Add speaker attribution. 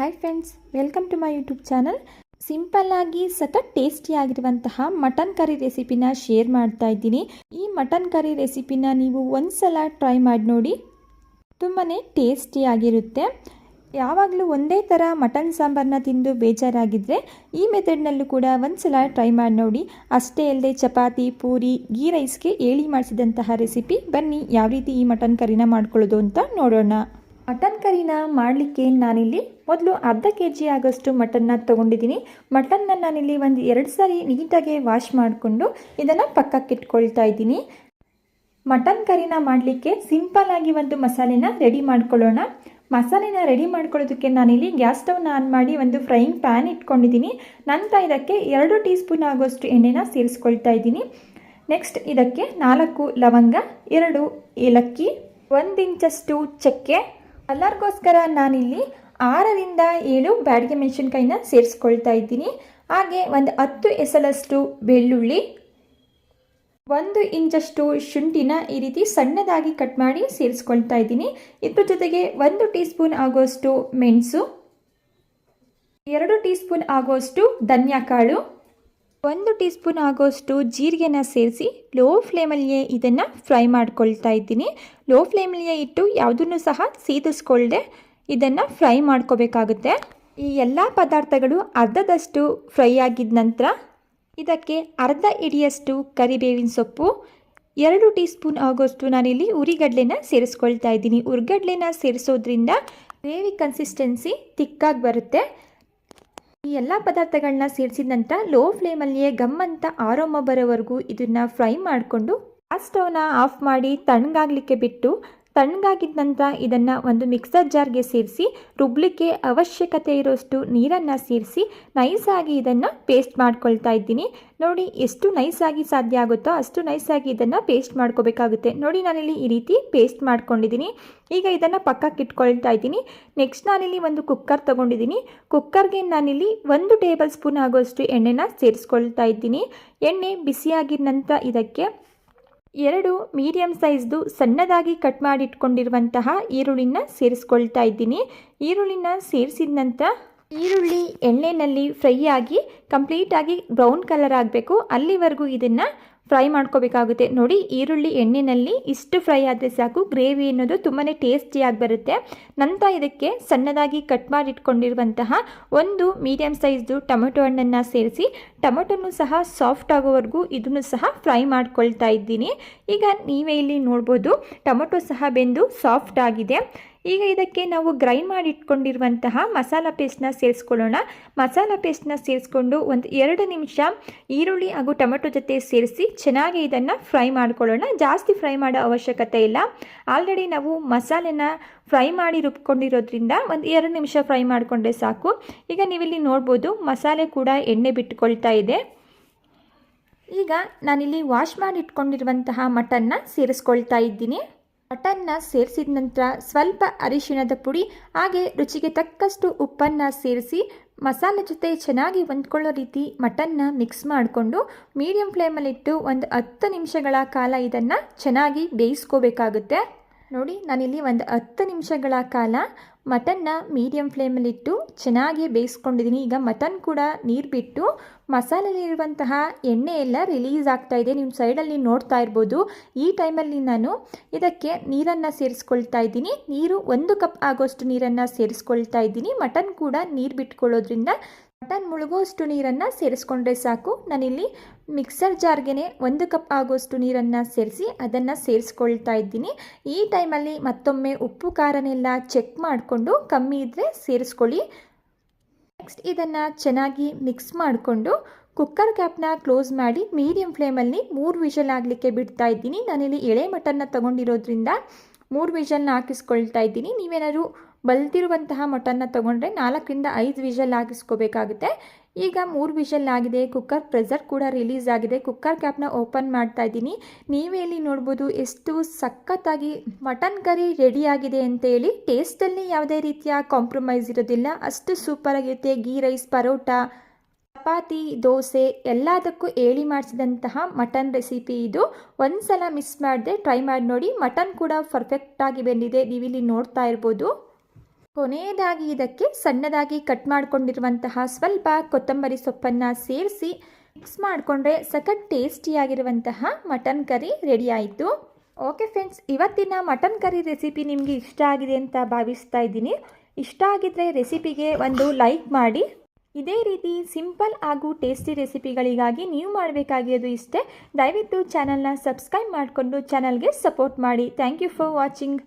Speaker 1: Hi friends, welcome to my YouTube channel. Simple ಆಗಿ ಸಖತ್ tasty ಆಗಿರುವಂತಹ ಮಟನ್ ಕರಿ ರೆಸಿಪಿನ ಶೇರ್ ಮಾಡ್ತಾ ಇದ್ದೀನಿ. ಈ ಮಟನ್ ಕರಿ ರೆಸಿಪಿನ ನೀವು ಒಂದ್ಸಲ ಟ್ರೈ ಮಾಡಿ ನೋಡಿ, ತುಂಬಾ ಟೇಸ್ಟಿ ಆಗಿರುತ್ತೆ. ಯಾವಾಗಲೂ ಒಂದೇ ಥರ ಮಟನ್ ಸಾಂಬಾರನ್ನ ತಿಂದು ಬೇಜಾರಾಗಿದ್ದರೆ ಈ ಮೆಥಡ್ನಲ್ಲೂ ಕೂಡ ಒಂದ್ಸಲ ಟ್ರೈ ಮಾಡಿ ನೋಡಿ. ಅಷ್ಟೇ ಅಲ್ಲದೆ ಚಪಾತಿ, ಪೂರಿ, ಗೀ ರೈಸ್ಗೆ ಏಳಿ ಮಾಡಿಸಿದಂತಹ ರೆಸಿಪಿ. ಬನ್ನಿ ಯಾವ ರೀತಿ ಈ ಮಟನ್ ಕರಿನ ಮಾಡ್ಕೊಳ್ಳೋದು ಅಂತ ನೋಡೋಣ. ಮಟನ್ ಕರಿನ ಮಾಡಲಿಕ್ಕೆ ನಾನಿಲ್ಲಿ ಮೊದಲು ಅರ್ಧ kg ಆಗೋಷ್ಟು ಮಟನ್ನ ತೊಗೊಂಡಿದ್ದೀನಿ. ಮಟನ್ನ ನಾನಿಲ್ಲಿ ಒಂದು 2 ಸಾರಿ ನೀಟಾಗಿ ವಾಶ್ ಮಾಡಿಕೊಂಡು ಇದನ್ನು ಪಕ್ಕಕ್ಕೆ ಇಟ್ಕೊಳ್ತಾ ಇದ್ದೀನಿ. ಮಟನ್ ಕರಿನ ಮಾಡಲಿಕ್ಕೆ ಸಿಂಪಲ್ ಆಗಿ ಒಂದು ಮಸಾಲೆನ ರೆಡಿ ಮಾಡ್ಕೊಳ್ಳೋಣ. ಮಸಾಲೆನ ರೆಡಿ ಮಾಡ್ಕೊಳ್ಳೋದಕ್ಕೆ ನಾನಿಲ್ಲಿ ಗ್ಯಾಸ್ ಸ್ಟವ್ನ ಆನ್ ಮಾಡಿ ಒಂದು ಫ್ರೈಯಿಂಗ್ ಪ್ಯಾನ್ ಇಟ್ಕೊಂಡಿದ್ದೀನಿ. ನಂತರ ಇದಕ್ಕೆ 2 ಟೀ ಸ್ಪೂನ್ ಆಗೋಷ್ಟು ಎಣ್ಣೆನ ಸೇರಿಸ್ಕೊಳ್ತಾ ಇದ್ದೀನಿ. ನೆಕ್ಸ್ಟ್ ಇದಕ್ಕೆ 4 ಲವಂಗ, 2 ಏಲಕ್ಕಿ, 1 ಇಂಚಷ್ಟು ಚಕ್ಕೆ, ಕಲರ್ಗೋಸ್ಕರ ನಾನಿಲ್ಲಿ 6 ರಿಂದ 7 ಬ್ಯಾಡಗೆ ಮೆಣಸಿನ್ಕಾಯಿನ ಸೇರಿಸ್ಕೊಳ್ತಾ ಇದ್ದೀನಿ. ಹಾಗೆ ಒಂದು 10 ಎಸಳಷ್ಟು ಬೆಳ್ಳುಳ್ಳಿ, 1 ಇಂಚಷ್ಟು ಶುಂಠಿನ ಈ ರೀತಿ ಸಣ್ಣದಾಗಿ ಕಟ್ ಮಾಡಿ ಸೇರಿಸ್ಕೊಳ್ತಾ ಇದ್ದೀನಿ. ಇದ್ರ ಜೊತೆಗೆ 1 ಟೀ ಸ್ಪೂನ್ ಆಗೋಷ್ಟು ಮೆಣಸು, 2 ಟೀ ಸ್ಪೂನ್ ಆಗೋಷ್ಟು ಧನಿಯಾ ಕಾಳು, 1 ಟೀ ಸ್ಪೂನ್ ಆಗೋಷ್ಟು ಜೀರಿಗೆನ ಸೇರಿಸಿ ಲೋ ಫ್ಲೇಮಲ್ಲಿಯೇ ಇದನ್ನು ಫ್ರೈ ಮಾಡ್ಕೊಳ್ತಾ ಇದ್ದೀನಿ. ಲೋ ಫ್ಲೇಮಲ್ಲಿಯೇ ಇಟ್ಟು ಯಾವುದನ್ನು ಸಹ ಸೀದಿಸ್ಕೊಳ್ಳದೆ ಇದನ್ನು ಫ್ರೈ ಮಾಡ್ಕೋಬೇಕಾಗುತ್ತೆ. ಈ ಎಲ್ಲ ಪದಾರ್ಥಗಳು ಅರ್ಧದಷ್ಟು ಫ್ರೈ ಆಗಿದ ನಂತರ ಇದಕ್ಕೆ ಅರ್ಧ ಹಿಡಿಯಷ್ಟು ಕರಿಬೇವಿನ ಸೊಪ್ಪು, 2 ಟೀ ಸ್ಪೂನ್ ಆಗೋಷ್ಟು ನಾನಿಲ್ಲಿ ಉರಿಗಡಲೆನ ಸೇರಿಸ್ಕೊಳ್ತಾ ಇದ್ದೀನಿ. ಉರಿಗಡಲೆನ ಸೇರಿಸೋದ್ರಿಂದ ಗ್ರೇವಿ ಕನ್ಸಿಸ್ಟೆನ್ಸಿ ತಿಕ್ಕಾಗಿ ಬರುತ್ತೆ. ಈ ಎಲ್ಲ ಪದಾರ್ಥಗಳನ್ನ ಸೇರಿಸಿದ ನಂತರ ಲೋ ಫ್ಲೇಮಲ್ಲಿಯೇ ಗಮ್ಮಂತ ಆರೋಮ ಬರೋವರೆಗೂ ಇದನ್ನು ಫ್ರೈ ಮಾಡಿಕೊಂಡು ಆ ಸ್ಟವ್ನ ಆಫ್ ಮಾಡಿ ತಣ್ಣಗಾಗಲಿಕ್ಕೆ ಬಿಟ್ಟು, ತಣ್ಣಗಾಗಿದ ನಂತರ ಇದನ್ನು ಒಂದು ಮಿಕ್ಸರ್ ಜಾರ್ಗೆ ಸೇರಿಸಿ ರುಬ್ಲಿಕ್ಕೆ ಅವಶ್ಯಕತೆ ಇರೋಷ್ಟು ನೀರನ್ನು ಸೇರಿಸಿ ನೈಸಾಗಿ ಇದನ್ನು ಪೇಸ್ಟ್ ಮಾಡ್ಕೊಳ್ತಾ ಇದ್ದೀನಿ. ನೋಡಿ, ಎಷ್ಟು ನೈಸಾಗಿ ಸಾಧ್ಯ ಆಗುತ್ತೋ ಅಷ್ಟು ನೈಸಾಗಿ ಇದನ್ನು ಪೇಸ್ಟ್ ಮಾಡ್ಕೋಬೇಕಾಗುತ್ತೆ. ನೋಡಿ, ನಾನಿಲ್ಲಿ ಈ ರೀತಿ ಪೇಸ್ಟ್ ಮಾಡ್ಕೊಂಡಿದ್ದೀನಿ. ಈಗ ಇದನ್ನು ಪಕ್ಕಕ್ಕೆ ಇಟ್ಕೊಳ್ತಾ ಇದ್ದೀನಿ. ನೆಕ್ಸ್ಟ್ ನಾನಿಲ್ಲಿ ಒಂದು ಕುಕ್ಕರ್ ತೊಗೊಂಡಿದ್ದೀನಿ. ಕುಕ್ಕರ್ಗೆ ನಾನಿಲ್ಲಿ 1 ಟೇಬಲ್ ಸ್ಪೂನ್ ಆಗೋಷ್ಟು ಎಣ್ಣೆನ ಸೇರಿಸ್ಕೊಳ್ತಾ ಇದ್ದೀನಿ. ಎಣ್ಣೆ ಬಿಸಿಯಾಗಿದ ನಂತರ ಇದಕ್ಕೆ 2 ಮೀಡಿಯಮ್ ಸೈಜ್ದು ಸಣ್ಣದಾಗಿ ಕಟ್ ಮಾಡಿ ಇಟ್ಕೊಂಡಿರುವಂತಹ ಈರುಳ್ಳಿನ ಸೇರಿಸ್ಕೊಳ್ತಾ ಇದ್ದೀನಿ. ಈರುಳ್ಳಿನ ಸೇರಿಸಿದ ನಂತರ ಈರುಳ್ಳಿ ಎಣ್ಣೆಯಲ್ಲಿ ಫ್ರೈ ಆಗಿ ಕಂಪ್ಲೀಟಾಗಿ ಬ್ರೌನ್ ಕಲರ್ ಆಗಬೇಕು, ಅಲ್ಲಿವರೆಗೂ ಇದನ್ನು ಫ್ರೈ ಮಾಡ್ಕೋಬೇಕಾಗುತ್ತೆ. ನೋಡಿ, ಈರುಳ್ಳಿ ಎಣ್ಣೆಯಲ್ಲಿ ಇಷ್ಟು ಫ್ರೈ ಆದರೆ ಸಾಕು, ಗ್ರೇವಿ ಅನ್ನೋದು ತುಂಬಾ ಟೇಸ್ಟಿಯಾಗಿ ಬರುತ್ತೆ. ನಂತರ ಇದಕ್ಕೆ ಸಣ್ಣದಾಗಿ ಕಟ್ ಮಾಡಿ ಇಟ್ಕೊಂಡಿರುವಂತಹ 1 ಮೀಡಿಯಮ್ ಸೈಜ್ದು ಟೊಮೆಟೊ ಹಣ್ಣನ್ನು ಸೇರಿಸಿ ಟೊಮೆಟೊನು ಸಹ ಸಾಫ್ಟ್ ಆಗೋವರೆಗೂ ಇದನ್ನು ಸಹ ಫ್ರೈ ಮಾಡ್ಕೊಳ್ತಾ ಇದ್ದೀನಿ. ಈಗ ನೀವೇ ಇಲ್ಲಿ ನೋಡ್ಬೋದು, ಟೊಮೆಟೊ ಸಹ ಬೆಂದು ಸಾಫ್ಟ್ ಆಗಿದೆ. ಈಗ ಇದಕ್ಕೆ ನಾವು ಗ್ರೈಂಡ್ ಮಾಡಿ ಇಟ್ಕೊಂಡಿರುವಂತಹ ಮಸಾಲ ಪೇಸ್ಟ್ನ ಸೇರಿಸ್ಕೊಳ್ಳೋಣ. ಮಸಾಲ ಪೇಸ್ಟ್ನ ಸೇರಿಸ್ಕೊಂಡು ಒಂದು 2 ನಿಮಿಷ ಈರುಳ್ಳಿ ಹಾಗೂ ಟೊಮೆಟೊ ಜೊತೆ ಸೇರಿಸಿ ಚೆನ್ನಾಗಿ ಇದನ್ನು ಫ್ರೈ ಮಾಡ್ಕೊಳ್ಳೋಣ. ಜಾಸ್ತಿ ಫ್ರೈ ಮಾಡೋ ಅವಶ್ಯಕತೆ ಇಲ್ಲ. ಆಲ್ರೆಡಿ ನಾವು ಮಸಾಲೆನ ಫ್ರೈ ಮಾಡಿ ರುಬ್ಕೊಂಡಿರೋದ್ರಿಂದ ಒಂದು 2 ನಿಮಿಷ ಫ್ರೈ ಮಾಡಿಕೊಂಡ್ರೆ ಸಾಕು. ಈಗ ನೀವಿಲ್ಲಿ ನೋಡ್ಬೋದು, ಮಸಾಲೆ ಕೂಡ ಎಣ್ಣೆ ಬಿಟ್ಕೊಳ್ತಾ ಇದೆ. ಈಗ ನಾನಿಲ್ಲಿ ವಾಶ್ ಮಾಡಿ ಇಟ್ಕೊಂಡಿರುವಂತಹ ಮಟನ್ನ ಸೇರಿಸ್ಕೊಳ್ತಾ ಇದ್ದೀನಿ. ಮಟನ್ನ ಸೇರಿಸಿದ ನಂತರ ಸ್ವಲ್ಪ ಅರಿಶಿಣದ ಪುಡಿ ಹಾಗೆ ರುಚಿಗೆ ತಕ್ಕಷ್ಟು ಉಪ್ಪನ್ನು ಸೇರಿಸಿ ಮಸಾಲೆ ಜೊತೆ ಚೆನ್ನಾಗಿ ಹೊಂದ್ಕೊಳ್ಳೋ ರೀತಿ ಮಟನ್ನ ಮಿಕ್ಸ್ ಮಾಡಿಕೊಂಡು ಮೀಡಿಯಂ ಫ್ಲೇಮಲ್ಲಿಟ್ಟು ಒಂದು 10 ನಿಮಿಷಗಳ ಕಾಲ ಇದನ್ನು ಚೆನ್ನಾಗಿ ಬೇಯಿಸ್ಕೋಬೇಕಾಗುತ್ತೆ. ನೋಡಿ, ನಾನಿಲ್ಲಿ ಒಂದು 10 ನಿಮಿಷಗಳ ಕಾಲ ಮಟನ್ನ ಮೀಡಿಯಂ ಫ್ಲೇಮಲ್ಲಿಟ್ಟು ಚೆನ್ನಾಗಿ ಬೇಯಿಸ್ಕೊಂಡಿದ್ದೀನಿ. ಈಗ ಮಟನ್ ಕೂಡ ನೀರು ಬಿಟ್ಟು ಮಸಾಲೆಯಲ್ಲಿರುವಂತಹ ಎಣ್ಣೆ ಎಲ್ಲ ರಿಲೀಸ್ ಆಗ್ತಾ ಇದೆ. ನೀವು ಸೈಡಲ್ಲಿ ನೋಡ್ತಾ ಇರ್ಬೋದು. ಈ ಟೈಮಲ್ಲಿ ನಾನು ಇದಕ್ಕೆ ನೀರನ್ನು ಸೇರಿಸ್ಕೊಳ್ತಾ ಇದ್ದೀನಿ. ನೀರು 1 ಕಪ್ ಆಗೋಷ್ಟು ನೀರನ್ನು ಸೇರಿಸ್ಕೊಳ್ತಾ ಇದ್ದೀನಿ. ಮಟನ್ ಕೂಡ ನೀರು ಬಿಟ್ಕೊಳ್ಳೋದ್ರಿಂದ ಮಟನ್ ಮುಳುಗೋಷ್ಟು ನೀರನ್ನು ಸೇರಿಸ್ಕೊಂಡ್ರೆ ಸಾಕು. ನಾನಿಲ್ಲಿ ಮಿಕ್ಸರ್ ಜಾರ್ಗೆ 1 ಕಪ್ ಆಗೋಷ್ಟು ನೀರನ್ನು ಸೇರಿಸಿ ಅದನ್ನು ಸೇರಿಸ್ಕೊಳ್ತಾ ಇದ್ದೀನಿ. ಈ ಟೈಮಲ್ಲಿ ಮತ್ತೊಮ್ಮೆ ಉಪ್ಪು ಖಾರನೆಲ್ಲ ಚೆಕ್ ಮಾಡಿಕೊಂಡು ಕಮ್ಮಿ ಇದ್ದರೆ ಸೇರಿಸ್ಕೊಳ್ಳಿ. ನೆಕ್ಸ್ಟ್ ಇದನ್ನು ಚೆನ್ನಾಗಿ ಮಿಕ್ಸ್ ಮಾಡಿಕೊಂಡು ಕುಕ್ಕರ್ ಕ್ಯಾಪ್ನ ಕ್ಲೋಸ್ ಮಾಡಿ ಮೀಡಿಯಂ ಫ್ಲೇಮಲ್ಲಿ 3 ವಿಷಲ್ ಆಗಲಿಕ್ಕೆ ಬಿಡ್ತಾ ಇದ್ದೀನಿ. ನಾನಿಲ್ಲಿ ಎಳೆ ಮಟನ್ನ ತೊಗೊಂಡಿರೋದ್ರಿಂದ 3 ವಿಷಲ್ನ ಹಾಕಿಸ್ಕೊಳ್ತಾ ಇದ್ದೀನಿ. ನೀವೇನಾದ್ರು ಬಲ್ತಿರುವಂತಹ ಮಟನ್ನ ತೊಗೊಂಡ್ರೆ 4 ರಿಂದ 5 ವಿಷಲ್ ಹಾಕಿಸ್ಕೋಬೇಕಾಗುತ್ತೆ. ಈಗ 3 ವಿಷಲ್ ಆಗಿದೆ. ಕುಕ್ಕರ್ ಪ್ರೆಷರ್ ಕೂಡ ರಿಲೀಸ್ ಆಗಿದೆ. ಕುಕ್ಕರ್ ಕ್ಯಾಪ್ನ ಓಪನ್ ಮಾಡ್ತಾ ಇದ್ದೀನಿ. ನೀವೇ ಇಲ್ಲಿ ನೋಡ್ಬೋದು ಎಷ್ಟು ಸಖತ್ತಾಗಿ ಮಟನ್ ಕರಿ ರೆಡಿ ಆಗಿದೆ ಅಂತ ಹೇಳಿ. ಟೇಸ್ಟಲ್ಲಿ ಯಾವುದೇ ರೀತಿಯ ಕಾಂಪ್ರಮೈಸ್ ಇರೋದಿಲ್ಲ, ಅಷ್ಟು ಸೂಪರಾಗಿರುತ್ತೆ. ಗೀ ರೈಸ್, ಪರೋಟ, ಚಪಾತಿ, ದೋಸೆ ಎಲ್ಲದಕ್ಕೂ ಏಳಿ ಮಾಡಿಸಿದಂತಹ ಮಟನ್ ರೆಸಿಪಿ ಇದು. ಒಂದ್ಸಲ ಮಿಸ್ ಮಾಡದೆ ಟ್ರೈ ಮಾಡಿ ನೋಡಿ. ಮಟನ್ ಕೂಡ ಪರ್ಫೆಕ್ಟಾಗಿ ಬಂದಿದೆ, ನೀವಿಲ್ಲಿ ನೋಡ್ತಾ ಇರ್ಬೋದು. ಕೊನೆಯದಾಗಿ ಇದಕ್ಕೆ ಸಣ್ಣದಾಗಿ ಕಟ್ ಮಾಡಿಕೊಂಡಿರುವಂತಹ ಸ್ವಲ್ಪ ಕೊತ್ತಂಬರಿ ಸೊಪ್ಪನ್ನು ಸೇರಿಸಿ ಮಿಕ್ಸ್ ಮಾಡಿಕೊಂಡ್ರೆ ಸಖತ್ ಟೇಸ್ಟಿಯಾಗಿರುವಂತಹ ಮಟನ್ ಕರಿ ರೆಡಿ ಆಯಿತು. ಓಕೆ ಫ್ರೆಂಡ್ಸ್, ಇವತ್ತಿನ ಮಟನ್ ಕರಿ ರೆಸಿಪಿ ನಿಮಗೆ ಇಷ್ಟ ಆಗಿದೆ ಅಂತ ಭಾವಿಸ್ತಾ ಇದ್ದೀನಿ. ಇಷ್ಟ ಆಗಿದ್ದರೆ ರೆಸಿಪಿಗೆ ಒಂದು ಲೈಕ್ ಮಾಡಿ. ಇದೇ ರೀತಿ ಸಿಂಪಲ್ ಹಾಗೂ ಟೇಸ್ಟಿ ರೆಸಿಪಿಗಳಿಗಾಗಿ ನೀವು ಮಾಡಬೇಕಾಗಿರೋದು ಇಷ್ಟೇ. ದಯವಿಟ್ಟು ಚಾನಲ್ನ ಸಬ್ಸ್ಕ್ರೈಬ್ ಮಾಡಿಕೊಂಡು ಚಾನಲ್ಗೆ ಸಪೋರ್ಟ್ ಮಾಡಿ. Thank you for watching.